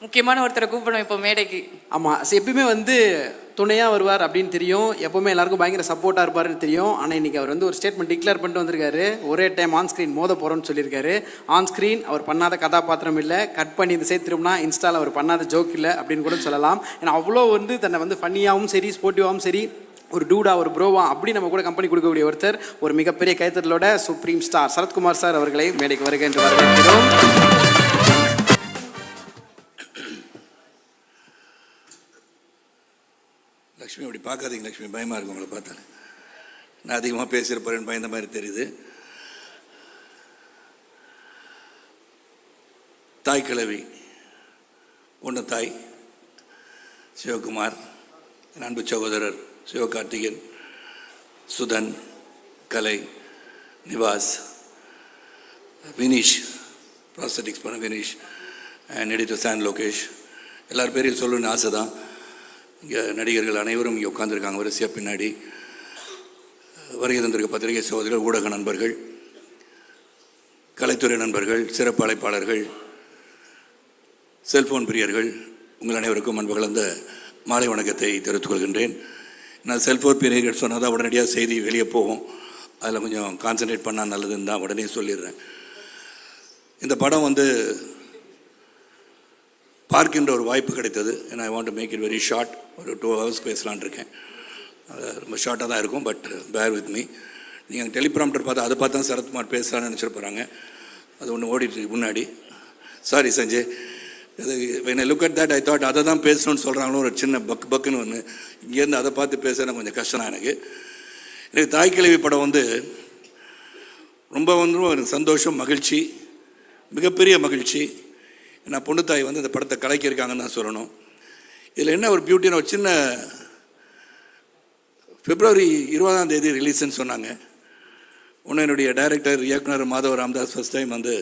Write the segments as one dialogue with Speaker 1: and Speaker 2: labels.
Speaker 1: முக்கியமான ஒருத்தரை கூப்பிடணும் இப்போ மேடைக்கு.
Speaker 2: ஆமாம், எப்பயுமே வந்து துணையாக வருவார் அப்படின்னு தெரியும், எப்போவுமே எல்லாருக்கும் பயங்கர சப்போர்ட்டாக இருப்பாருன்னு தெரியும். ஆனால் இன்றைக்கி அவர் வந்து ஒரு ஸ்டேட்மெண்ட் டிக்ளேர் பண்ணிட்டு வந்திருக்காரு. ஒரே டைம் ஆன் ஸ்க்ரீன் மோத போகிறோன்னு சொல்லியிருக்காரு. ஆன் ஸ்க்ரீன் அவர் பண்ணாத கதாபாத்திரம் இல்லை, கட் பண்ணி இந்த சேர்த்துரும்னா இன்ஸ்டாவில் அவர் பண்ணாத ஜோக் இல்லை அப்படின்னு கூட சொல்லலாம். ஏன்னா அவ்வளோ வந்து தன்னை வந்து ஃபன்னியாகவும் சரி ஸ்போர்ட்டிவாகவும் சரி ஒரு டூடா ஒரு ப்ரோவா அப்படி நம்ம கூட கம்பெனி கொடுக்கக்கூடிய ஒருத்தர், ஒரு மிகப்பெரிய கைத்தறலோட சுப்ரீம் ஸ்டார் சரத்குமார் சார் அவர்களை மேடைக்கு வருக என்று வரவேற்கிறோம்.
Speaker 3: லக்ஷ்மி அப்படி பார்க்காதீங்க லக்ஷ்மி, பயமாக இருக்கும் உங்களை பார்த்தாலே. நான் அதிகமாக பேசியிருப்பேன்னு பயந்த மாதிரி தெரியுது. தாய் கிழவி பொண்ணு தாய் சிவகுமார், என் அன்பு சகோதரர் சிவகார்த்திகேயன், சுதன், கலை, நிவாஸ், வினீஷ், ப்ராஸ்தட்டிக்ஸ் பண்ண வினீஷ், அண்ட் எடிட்டர் சான் லோகேஷ், எல்லார் பேரையும் சொல்லணும்னு ஆசை தான். இங்கே நடிகர்கள் அனைவரும் இங்கே உட்காந்துருக்காங்க வரிசையாக பின்னாடி. வருகை தந்திருக்க பத்திரிகை சகோதரர்கள், ஊடக நண்பர்கள், கலைத்துறை நண்பர்கள், சிறப்பு அழைப்பாளர்கள், செல்ஃபோன் பிரியர்கள், உங்கள் அனைவருக்கும் அன்பு கலந்த மாலை வணக்கத்தை தெரிவித்துக் கொள்கின்றேன். நான் செல்ஃபோன் பிரியர்கள் சொன்னால் தான் உடனடியாக செய்தி வெளியே போகும், அதில் கொஞ்சம் கான்சன்ட்ரேட் பண்ணால் நல்லதுன்னு தான் உடனே சொல்லிடுறேன். இந்த படம் வந்து பார்க்கின்ற ஒரு வாய்ப்பு கிடைத்தது. ஏன்னா I want to make it very short. ஒரு 2 hours பேசலான் இருக்கேன். ரொம்ப ஷார்ட்டாக தான் இருக்கும், பட் பேர் வித் மீ. நீங்கள் டெலிப்ராம்டர் பார்த்து அதை பார்த்து தான் சரத்குமார் பேசலான்னு நினச்சிருப்பாங்க. அது ஒன்று ஓடிட்டு முன்னாடி. Sorry Sanjay, when I look at that I thought அதை தான் பேசணும்னு சொல்கிறாங்களோ ஒரு சின்ன பக்குன்னு ஒன்று. இங்கேருந்து அதை பார்த்து பேசுறது கொஞ்சம் கஷ்டம் தான் எனக்கு. தாய் கிழவி படம் வந்து ரொம்ப எனக்கு சந்தோஷம், மகிழ்ச்சி, மிகப்பெரிய மகிழ்ச்சி. நான் பொண்ணு தாய் வந்து இந்த படத்தை கலைக்கியிருக்காங்கன்னு தான் சொல்லணும். இதில் என்ன ஒரு பியூட்டின்னு ஒரு சின்ன February 20 ரிலீஸ்ன்னு சொன்னாங்க. ஒன்று என்னுடைய டைரக்டர் இயக்குனர் மாதவ ராமதாஸ் ஃபஸ்ட் டைம் வந்து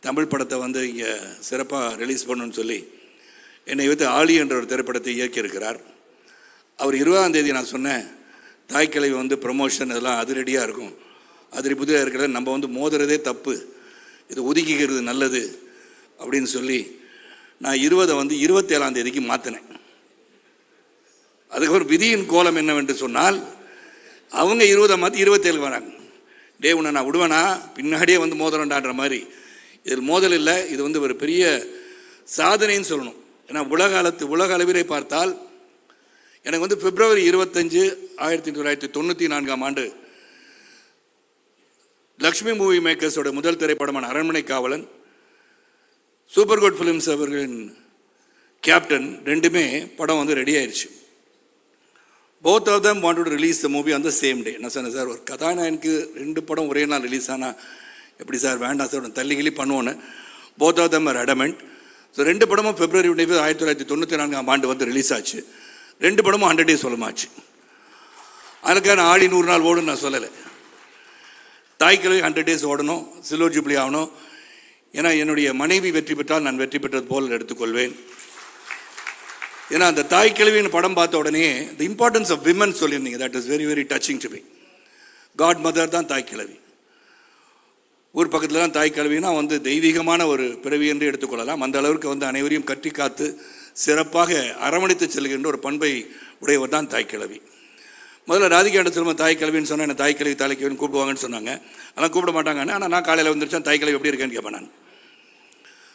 Speaker 3: தமிழ் படத்தை வந்து இங்கே சிறப்பாக ரிலீஸ் பண்ணணுன்னு சொல்லி என்னை வைத்து ஆலி என்ற ஒரு திரைப்படத்தை இயக்கியிருக்கிறார். அவர் 20 நான் சொன்னேன், தாய் கிழவி வந்து ப்ரொமோஷன் இதெல்லாம் அதிரடியாக இருக்கும், புதிதாக இருக்கிறத நம்ம வந்து மோதுறதே தப்பு, இது ஒதுக்கிக்கிறது நல்லது அப்படின்னு சொல்லி நான் 20 வந்து 27 மாற்றினேன். அதுக்கப்புறம் விதியின் கோலம் என்னவென்று சொன்னால் அவங்க 20 மாற்றி 27 வராங்க. டே உன்னை நான் விடுவேனா, பின்னாடியே வந்து மோதிரண்டான்ற மாதிரி. இதில் மோதல் இல்லை, இது வந்து ஒரு பெரிய சாதனைன்னு சொல்லணும். ஏன்னா உலக அளவிலே பார்த்தால் எனக்கு வந்து February 25, 1994 லக்ஷ்மி மூவி மேக்கர்ஸோட முதல் திரைப்படமான Aranmanai Kavalan, Super Good Films அவர்களின் கேப்டன், ரெண்டுமே படம் வந்து ரெடி ஆயிடுச்சு. Both of them wanted to release the movie on the same day. நான் சொன்னேன், சார் ஒரு கதாநாயகனுக்கு 2 படம் ஒரே நாள் ரிலீஸ் ஆனால் எப்படி சார், வேண்டாம் சார், தள்ளிகிளி பண்ணுவோன்னு. Both of them are adamant. So 2 படமும் February 1994 வந்து ரிலீஸ் ஆச்சு. 2 படமும் 100 days சொல்லமாச்சு. அதுக்காக நான் ஆடி 100 நாள் ஓடுன்னு நான் சொல்லலை. தாய் கிழவி 100 days ஓடணும், சில்வர் ஜூப்ளி ஆகணும். ஏன்னா என்னுடைய மனைவி வெற்றி பெற்றால் நான் வெற்றி பெற்றது போல் எடுத்துக்கொள்வேன். ஏன்னா அந்த தாய் கிழவின்னு படம் பார்த்த உடனே தி இம்பார்ட்டன்ஸ் ஆஃப் விமன் சொல்லியிருந்தீங்க. That is very very touching to me. Godmother தான் தாய் கிழவி. ஊர் பக்கத்தில் தான் தாய் கிழவினா வந்து தெய்வீகமான ஒரு பிறவி என்று எடுத்துக்கொள்ளலாம். அந்த அளவுக்கு வந்து அனைவரையும் கட்டி காத்து சிறப்பாக அரவணைத்து செல்கின்ற ஒரு பண்பை உடையவர் தான் தாய் கிழவி. முதல்ல ராதிகாண்ட சொல்லும்போது தாய் கிழவின்னு சொன்னால் என்ன தாய் கிழவி தாய் கிழவின்னு கூப்பிடுவாங்கன்னு சொன்னாங்க. அதெல்லாம் கூப்பிட மாட்டாங்கன்னு. ஆனால் நான் காலையில் வந்துருச்சேன் தாய் கிழவி எப்படி இருக்கேன்னு கேட்பேன் நான்.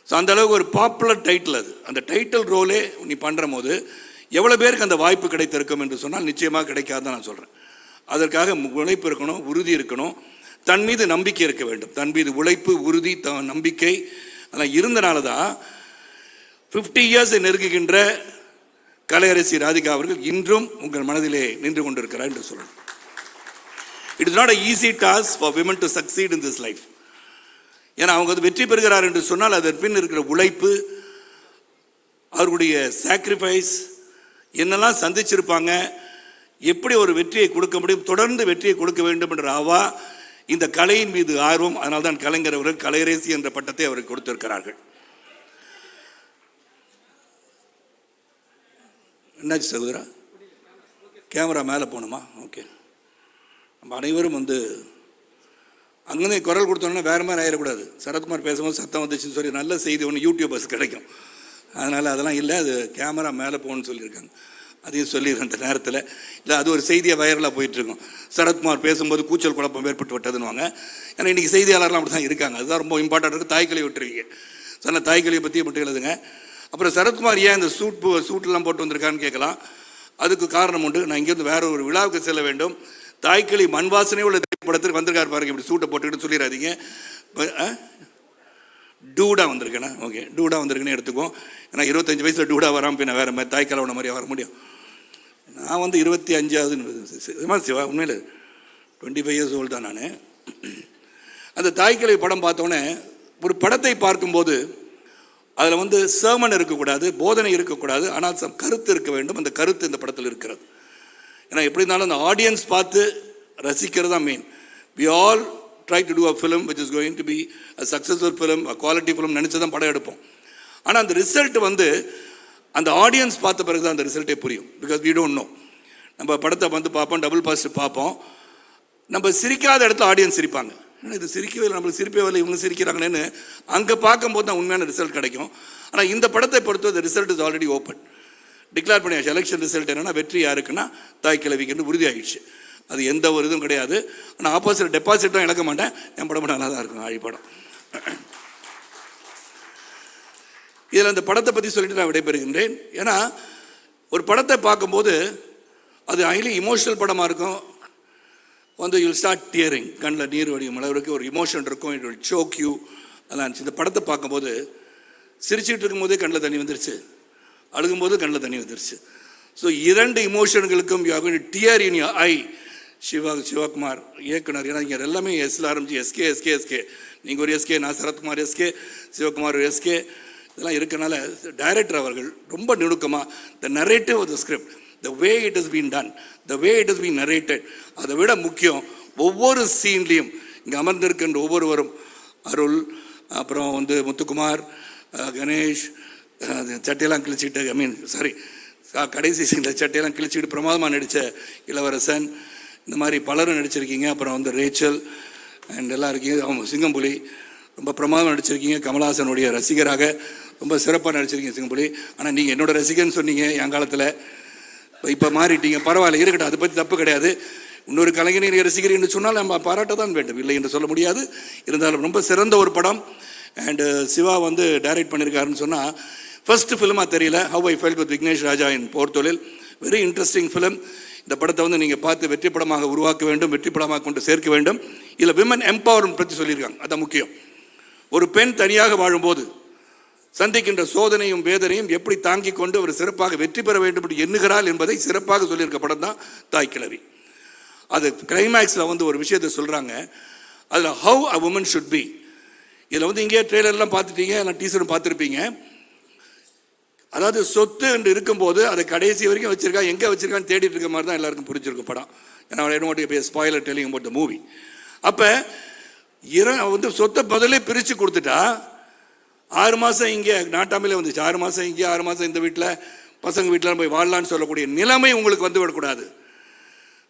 Speaker 3: ஸோ அந்தளவுக்கு ஒரு பாப்புலர் டைட்டில் அது. அந்த டைட்டில் ரோலே நீ பண்ணுற போது எவ்வளோ பேருக்கு அந்த வாய்ப்பு கிடைத்திருக்கும் என்று சொன்னால் நிச்சயமாக கிடைக்காதுன்னு நான் சொல்கிறேன். அதற்காக உழைப்பு இருக்கணும், உறுதி இருக்கணும், தன் மீது நம்பிக்கை இருக்க வேண்டும். தன் மீது உழைப்பு, உறுதி, நம்பிக்கை அதெல்லாம் இருந்தனால தான் 50 years நெருங்குகின்ற கலையரசி ராதிகா அவர்கள் இன்றும் உங்கள் மனதிலே நின்று கொண்டிருக்கிறார் என்று சொல்லணும். It is not a easy task for women to succeed in this life. ஏன்னா அவங்க வந்து வெற்றி பெறுகிறார் என்று சொன்னால் அதன் பின் இருக்கிற உழைப்பு, அவர்களுடைய சாக்ரிஃபைஸ் என்னெல்லாம் சந்திச்சிருப்பாங்க, எப்படி ஒரு வெற்றியை கொடுக்க முடியும், தொடர்ந்து வெற்றியை கொடுக்க வேண்டும் என்ற ஆவா, இந்த கலையின் மீது ஆர்வம். அதனால் தான் கலைஞர் அவர்கள் கலையரசி என்ற பட்டத்தை அவருக்கு கொடுத்திருக்கிறார்கள். என்னாச்சு சகோதரா, கேமரா மேலே போகணுமா? ஓகே. நம்ம அனைவரும் வந்து அங்கேருந்து குரல் கொடுத்தோன்னா வேறு மாதிரி ஆயிடக்கூடாது. சரத்குமார் பேசும்போது சத்தம் வந்துச்சுன்னு சொல்லி நல்ல செய்தி ஒன்று யூடியூபர்ஸ் கிடைக்கும். அதனால் அதெல்லாம் இல்லை, அது கேமரா மேலே போகணும்னு சொல்லியிருக்காங்க. அதையும் சொல்லிடுறேன் இந்த நேரத்தில். இல்லை அது ஒரு செய்தியாக வைரலாக போயிட்டுருக்கும். சரத்குமார் பேசும்போது கூச்சல் குழப்பம் ஏற்பட்டு விட்டதுன்னுவாங்க. ஏன்னா இன்றைக்கி செய்தியாளர்லாம் அப்படி தான் இருக்காங்க. அதுதான் ரொம்ப இம்பார்ட்டன்ட் இருக்குது. தாய்க்கழிவு விட்டுருவீங்க. சொன்ன தாய்க்கழிவை பற்றி மட்டும் எழுதுங்க. அப்புறம் சரத்குமார் ஏன் இந்த சூட்டெல்லாம் போட்டு வந்திருக்கான்னு கேட்கலாம். அதுக்கு காரணம் உண்டு. நான் இங்கேருந்து வேற ஒரு விழாவுக்கு செல்ல வேண்டும். தாய்க்களி மண் வாசனை உள்ள திரைப்படத்துக்கு வந்திருக்காரு பாருங்க. இப்படி சூட்டை போட்டுக்கிட்டு சொல்லிடாதீங்க. டூடா வந்திருக்கேண்ணா. ஓகே, டூடா வந்திருக்குன்னு எடுத்துக்குவோம். ஏன்னா 25 வயசில் டூடா வராமல் பின்ன வேறு மாதிரி தாய்க்கலவன மாதிரியாக வர முடியும். நான் வந்து 25ஆவது சிவா, உண்மையில் 25 இயர்ஸ் ஓல்டு தான் நான். அந்த தாய்க்கலை படம் பார்த்தோன்னே ஒரு படத்தை பார்க்கும்போது அதில் வந்து சர்மன் இருக்கக்கூடாது, போதனை இருக்கக்கூடாது, ஆனால் கருத்து இருக்க வேண்டும். அந்த கருத்து இந்த படத்தில் இருக்கிறது. ஏன்னா எப்படி இருந்தாலும் அந்த ஆடியன்ஸ் பார்த்து ரசிக்கிறது தான் main. We all try to do a film which is going to be a successful film, a quality film நினச்சி தான் படம் எடுப்போம். ஆனால் அந்த ரிசல்ட் வந்து அந்த ஆடியன்ஸ் பார்த்த பிறகு தான் அந்த ரிசல்ட்டே புரியும். Because we don't know. நம்ம படத்தை வந்து பார்ப்போம், டபுள் பாஸ்ட் பார்ப்போம். நம்ம சிரிக்காத இடத்துல ஆடியன்ஸ் சிரிப்பாங்க. ஏன்னா இது சிரிக்கவே இல்லை, நம்மளுக்கு சிரிப்பே வரல, இவங்க சிரிக்கிறாங்களேன்னு அங்கே பார்க்கும்போது தான் உண்மையான ரிசல்ட் கிடைக்கும். ஆனால் இந்த படத்தை பொறுத்தவரை result is already open. Declare பண்ணியாச்சு. எலெக்ஷன் ரிசல்ட் என்னன்னா வெற்றி யாருக்குன்னா தாய்க்கிழவிக்கு உறுதியாகிடுச்சு. அது எந்த ஒரு இதுவும் கிடையாது. ஆனால் ஆப்போசிட் டெபாசிட்டும் இழக்க மாட்டேன். என் படம் நல்லா தான் இருக்கும். ஆழி படம். இதில் அந்த படத்தை பற்றி சொல்லிட்டு நான் விடைபெறுகின்றேன். ஏன்னா ஒரு படத்தை பார்க்கும்போது அது ஹைலி இமோஷனல் படமாக இருக்கும். வந்து யூல் ஸ்டார்ட் டியரிங், கண்ணில் நீர் வடியும் அளவுக்கு ஒரு இமோஷன் இருக்கும். It will choke you. அதெல்லாம் இருந்துச்சு. இந்த படத்தை பார்க்கும்போது சிரிச்சுட்டு இருக்கும்போதே கண்ணில் தண்ணி வந்துருச்சு, அழுகும்போது கண்ணில் தண்ணி வந்துருச்சு. ஸோ 2 இமோஷன்களுக்கும் you are going to tear in your eye. Sivakumar இயக்குனர். ஏன்னா இங்கே எல்லாமே எஸ்ல ஆரம்பிச்சு எஸ்கே எஸ்கே எஸ்கே. நீங்கள் ஒரு எஸ்கே, நான் சரத்குமார் எஸ்கே, சிவகுமார் ஒரு எஸ்கே. இதெல்லாம் இருக்கனால டைரக்டர் அவர்கள் ரொம்ப நுணுக்கமாக the narrative of the script, the way it is been done, the way it is been narrated, அதை விட முக்கியம் ஒவ்வொரு சீன்லேயும் இங்கே அமர்ந்திருக்கின்ற ஒவ்வொருவரும், அருள், அப்புறம் வந்து முத்துக்குமார், கணேஷ், சட்டையெல்லாம் கிழிச்சிக்கிட்டு கடைசி சீனில் சட்டையெல்லாம் கிழிச்சிக்கிட்டு பிரமாதமாக நடித்த இளவரசன், இந்த மாதிரி பலரும் நடிச்சிருக்கீங்க. அப்புறம் வந்து ரேச்சல் அண்ட் எல்லாம் இருக்கீங்க. அவங்க சிங்கம்புலி ரொம்ப பிரமாதமாக நடிச்சிருக்கீங்க. கமலஹாசனுடைய ரசிகராக ரொம்ப சிறப்பாக நடிச்சிருக்கீங்க சிங்கம்புலி. ஆனால் நீங்கள் என்னோட ரசிகன்னு சொன்னீங்க என் காலத்தில். இப்போ மாறிட்டீங்க, பரவாயில்ல, இருக்கட்டும், அதை பற்றி தப்பு கிடையாது. இன்னொரு கலைஞரை ரசிகர் என்று சொன்னால் நம்ம பாராட்ட தான் வேண்டும், இல்லை என்று சொல்ல முடியாது. இருந்தாலும் ரொம்ப சிறந்த ஒரு படம். அண்டு சிவா வந்து டைரக்ட் பண்ணியிருக்காருன்னு சொன்னால் ஃபர்ஸ்ட் ஃபிலிமாக தெரியல. How I felt with Vignesh Raja in Porthozhil. Very interesting film. இந்த படத்தை வந்து நீங்கள் பார்த்து வெற்றி படமாக உருவாக்க வேண்டும், வெற்றி படமாக கொண்டு சேர்க்க வேண்டும். இதில் விமன் எம்பவர்மெண்ட் பற்றி சொல்லியிருக்காங்க. அதான் முக்கியம். ஒரு பெண் தனியாக வாழும்போது சந்திக்கின்ற சோதனையும் வேதனையும் எப்படி தாங்கிக் கொண்டு அவர் சிறப்பாக வெற்றி பெற வேண்டும் என்று எண்ணுகிறாள் என்பதை சிறப்பாக சொல்லியிருக்க படம் தான் தாய்க்கிழவி. அது கிளைமேக்ஸில் வந்து ஒரு விஷயத்தை சொல்கிறாங்க. அதில் how a woman should be. இதில் வந்து இங்கே ட்ரெய்லர்லாம் பார்த்துட்டீங்க, எல்லாம் டீசரும் பார்த்துருப்பீங்க. அதாவது சொத்து என்று இருக்கும்போது அதை கடைசி வரைக்கும் வச்சிருக்கா, எங்கே வச்சிருக்கான்னு தேடிட்டு இருக்க மாதிரி தான் எல்லாருக்கும் புரிஞ்சிருக்கும் படம். ஏன்னா I don't want to be spoiler telling about the movie. அப்போ வந்து சொத்தை முதலே பிரித்து கொடுத்துட்டா 6 மாதம் இங்கே நாட்டாமையிலே வந்துச்சு, 6 மாதம் இங்கே, 6 மாதம் இந்த வீட்டில், பசங்க வீட்டில் போய் வாழலான்னு சொல்லக்கூடிய நிலைமை உங்களுக்கு வந்து விடக்கூடாது.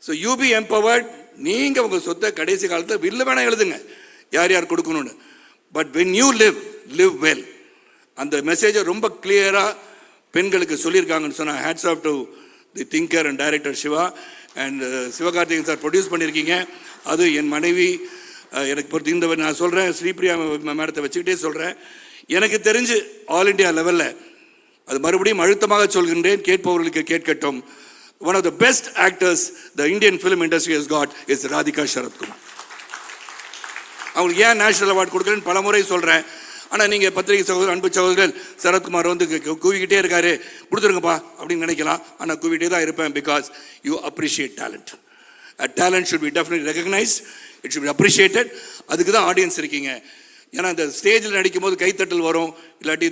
Speaker 3: So you B empowered. நீங்கள் உங்கள் சொத்தை கடைசி காலத்தில் வில்ல வேணால் எழுதுங்க யார் யார் கொடுக்கணும்னு. But when you live well. அந்த மெசேஜை ரொம்ப கிளியராக பெண்களுக்கு சொல்லியிருக்காங்கன்னு சொன்னால் hats off to the thinker and director Siva. And Sivakarthikeyan sir produce பண்ணியிருக்கீங்க. அது என் மனைவி எனக்கு பொறுத்து இந்த நான் சொல்கிறேன், ஸ்ரீபிரியா மேடத்தை வச்சுக்கிட்டே சொல்கிறேன். எனக்கு தெரிஞ்சு ஆல் இண்டியா லெவலில், அது மறுபடியும் அழுத்தமாக சொல்கின்றேன், கேட்பவர்களுக்கு கேட்கட்டும், one of the best actors the Indian film industry has got is Radhika Sarathkumar. அவங்களுக்கு ஏன் நேஷனல் அவார்டு கொடுக்குறேன்னு பல முறை சொல்கிறேன். ஆனால் நீங்கள் பத்திரிகை சகோதரர், அன்பு சகோதரர்கள், சரத்குமார் வந்து கூவிக்கிட்டே இருக்காரு, கொடுத்துருங்கப்பா அப்படின்னு நினைக்கலாம். ஆனால் கூவிக்கிட்டே தான் இருப்பேன். Because you appreciate talent. Talent should be definitely recognised, it should be appreciated. அதுக்கு தான் ஆடியன்ஸ் இருக்கீங்க. ஏன்னா இந்த ஸ்டேஜில் நடிக்கும் போது கைத்தட்டல் வரும், இல்லாட்டி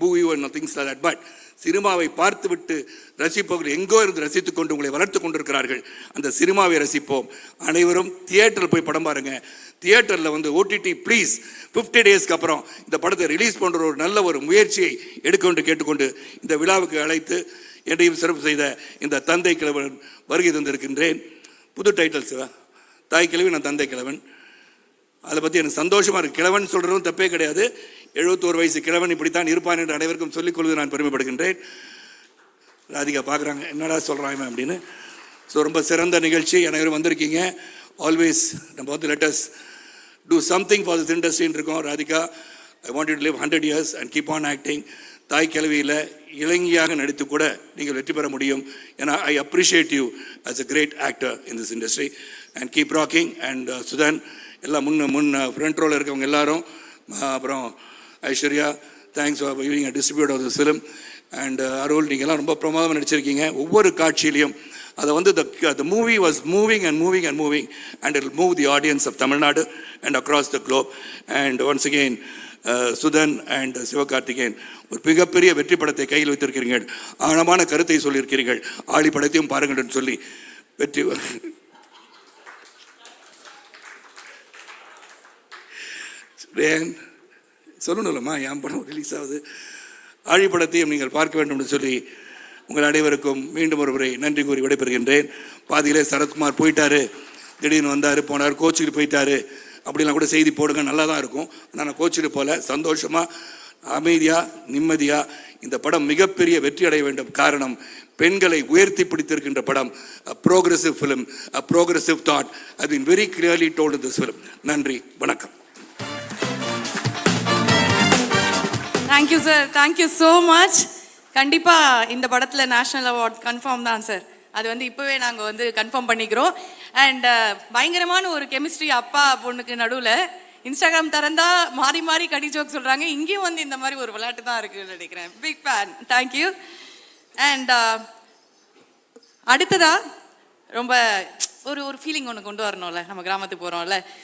Speaker 3: பூ you and things like that. But சினிமாவை பார்த்து விட்டு ரசிப்பவர்கள் எங்கோ இருந்து ரசித்து கொண்டு உங்களை வளர்த்து கொண்டிருக்கிறார்கள். அந்த சினிமாவை ரசிப்போம். அனைவரும் தியேட்டரில் போய் படம் பாருங்க. தியேட்டரில் வந்து ஓடிடி ப்ளீஸ் 50 டேஸ்க்கு அப்புறம் இந்த படத்தை ரிலீஸ் பண்ணுற ஒரு நல்ல ஒரு முயற்சியை எடுக்கொண்டு கேட்டுக்கொண்டு இந்த விழாவுக்கு அழைத்து என்னையும் சிறப்பு செய்த இந்த தந்தை கிழவன் வருகை தந்திருக்கின்றேன். புது டைட்டில் சிவா, தாய் கிழவி, நான் தந்தை கிழவன். அதை பற்றி எனக்கு சந்தோஷமாக இருக்குது. கிழவன் சொல்கிறதும் தப்பே கிடையாது. 71 வயசு கிழவன் இப்படித்தான் இருப்பான் என்று அனைவருக்கும் சொல்லிக் கொள்வது நான் பெருமைப்படுகின்றேன். ராதிகா பார்க்குறாங்க, என்னடா சொல்கிறாங்க அப்படின்னு. ஸோ ரொம்ப சிறந்த நிகழ்ச்சி, அனைவரும் வந்திருக்கீங்க. ஆல்வேஸ் நம்ம வந்து let's do something for this இண்டஸ்ட்ரின்னு இருக்கோம். Radhika, I want you to live 100 years and keep on acting. தாய் கிழவியில் இளைஞியாக நடித்து கூட நீங்கள் வெற்றி பெற முடியும். ஏன்னா I appreciate you as a great actor in this industry and keep rocking. And Sudhan எல்லாம் முன் ஃப்ரண்ட் ரோவில் இருக்கவங்க எல்லாரும், அப்புறம் Aishwarya, thanks for being a distributor of this film. And Arul, நீங்கள்லாம் ரொம்ப பிரமாதமாக நடிச்சிருக்கீங்க. ஒவ்வொரு காட்சியிலையும் அதை வந்து the movie was moving and moving and moving and it will move the audience of Tamil Nadu and across the globe. And once again, Sudhan and Sivakarthikeyan ஒரு மிகப்பெரிய வெற்றி படத்தை கையில் வைத்திருக்கிறீர்கள். ஆழமான கருத்தை சொல்லியிருக்கிறீர்கள். ஆழி படத்தையும் பாருங்கள் என்று சொல்லி வெற்றி சொல்லணும்லம்மா, என் படம் ரிலீஸ் ஆகுது. ஆழி படத்தையும் நீங்கள் பார்க்க வேண்டும் என்று சொல்லி உங்கள் அனைவருக்கும் மீண்டும் ஒரு முறை நன்றி கூறி விடைபெறுகின்றேன். பாதியிலே சரத்குமார் போயிட்டாரு, திடீர்னு வந்தார் போனார், கோச்சிட்டு போயிட்டாரு அப்படிலாம் கூட செய்தி போடுங்க, நல்லா தான் இருக்கும். ஆனால் நான் கோச்சிட்டு போல, சந்தோஷமாக அமைதியாக நிம்மதியாக இந்த படம் மிகப்பெரிய வெற்றி அடைய வேண்டும். காரணம், பெண்களை உயர்த்தி பிடித்திருக்கின்ற படம். a progressive film, a progressive thought has been very clearly told in this film. நன்றி, வணக்கம்.
Speaker 1: Thank you sir, thank you so much. கண்டிப்பாக இந்த படத்தில் நேஷ்னல் அவார்ட் கன்ஃபார்ம் தான் சார். அது வந்து இப்போவே நாங்கள் வந்து கன்ஃபார்ம் பண்ணிக்கிறோம். அண்ட் பயங்கரமான ஒரு கெமிஸ்ட்ரி அப்பா பொண்ணுக்கு நடுவில். இன்ஸ்டாகிராம் திறந்தா மாறி மாறி கடி ஜோக் சொல்கிறாங்க. இங்கேயும் வந்து இந்த மாதிரி ஒரு விளையாட்டு தான் இருக்குன்னு நினைக்கிறேன். Big fan, thank you. அண்ட் அடுத்ததாக ரொம்ப ஒரு ஃபீலிங் ஒன்று கொண்டு வரணும்ல, நம்ம கிராமத்துக்கு போகிறோம்ல.